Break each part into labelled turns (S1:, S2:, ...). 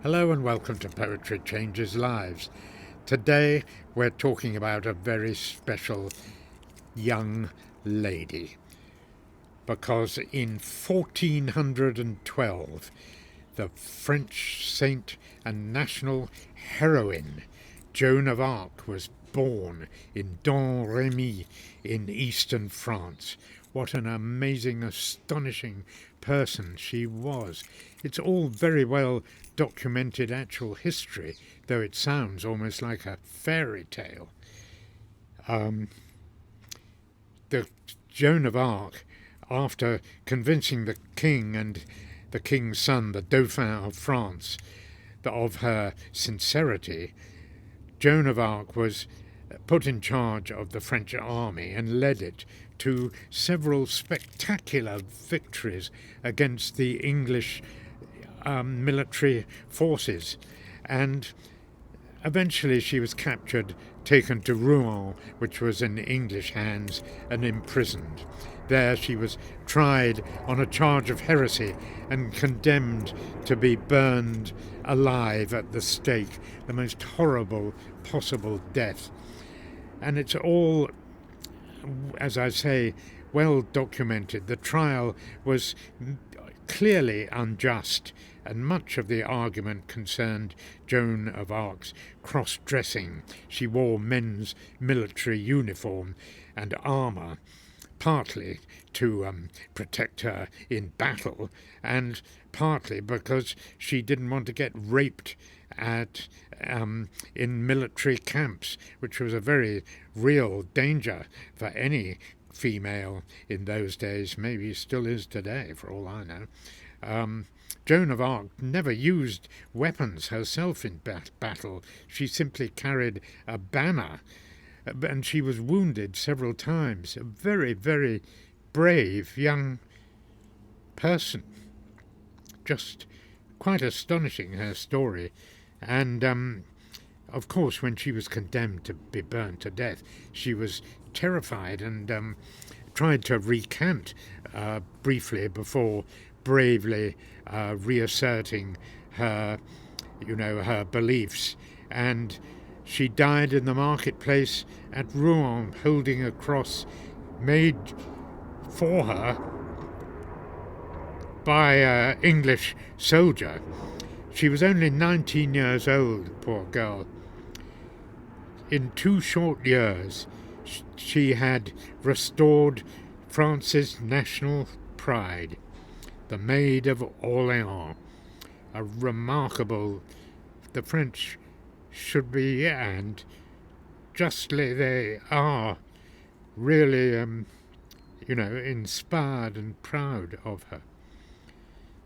S1: Hello and welcome to Poetry Changes Lives. Today we're talking about a very special young lady because in 1412 the French saint and national heroine Joan of Arc was born in Domremy in eastern France. What an amazing, astonishing person she was. It's all very well documented actual history, though it sounds almost like a fairy tale. The Joan of Arc, after convincing the king and the king's son, the Dauphin of France, of her sincerity, Joan of Arc was put in charge of the French army and led it to several spectacular victories against the English military forces. And eventually she was captured, taken to Rouen, which was in English hands, and imprisoned. There she was tried on a charge of heresy and condemned to be burned alive at the stake, the most horrible possible death. And it's all, as I say, well documented. The trial was clearly unjust, and much of the argument concerned Joan of Arc's cross-dressing. She wore men's military uniform and armour, partly to protect her in battle, and partly because she didn't want to get raped in military camps, which was a very real danger for any female in those days. Maybe still is today, for all I know. Joan of Arc never used weapons herself in battle. She simply carried a banner, and she was wounded several times. A very, very brave young person. Just quite astonishing, her story. And of course, when she was condemned to be burned to death, she was terrified and tried to recant briefly before bravely reasserting her beliefs. And she died in the marketplace at Rouen, holding a cross made for her by an English soldier. She was only 19 years old, poor girl. In 2 short years, she had restored France's national pride, the Maid of Orleans. A remarkable, the French should be, and justly they are, really, inspired and proud of her.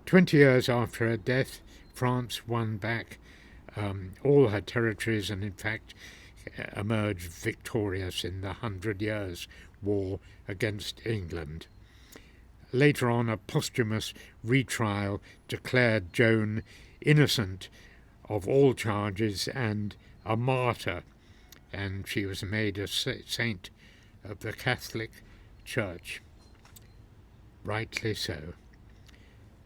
S1: 20 years after her death, France won back all her territories and, in fact, emerged victorious in the 100 Years' War against England. Later on, a posthumous retrial declared Joan innocent of all charges and a martyr, and she was made a saint of the Catholic Church. Rightly so.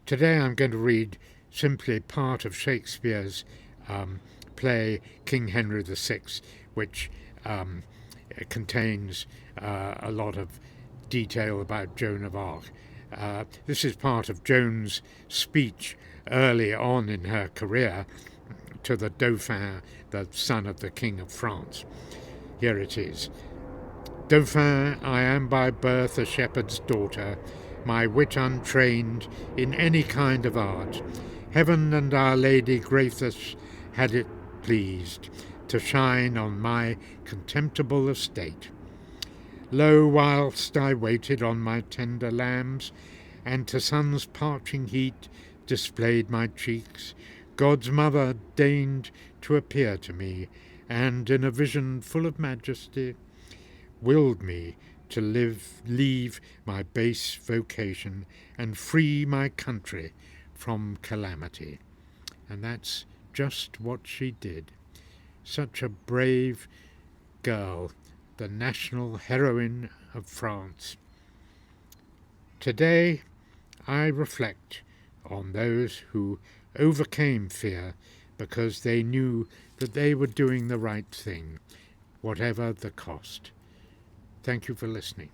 S1: Today I'm going to read simply part of Shakespeare's play King Henry VI, which contains a lot of detail about Joan of Arc. This is part of Joan's speech early on in her career to the Dauphin, the son of the King of France. Here it is. Dauphin, I am by birth a shepherd's daughter, my wit untrained in any kind of art. Heaven and Our Lady gracious had it pleased to shine on my contemptible estate. Lo, whilst I waited on my tender lambs, and to sun's parching heat displayed my cheeks, God's mother deigned to appear to me, and in a vision full of majesty, willed me to leave my base vocation, and free my country from calamity. And that's just what she did. Such a brave girl, the national heroine of France. Today I reflect on those who overcame fear because they knew that they were doing the right thing, whatever the cost. Thank you for listening.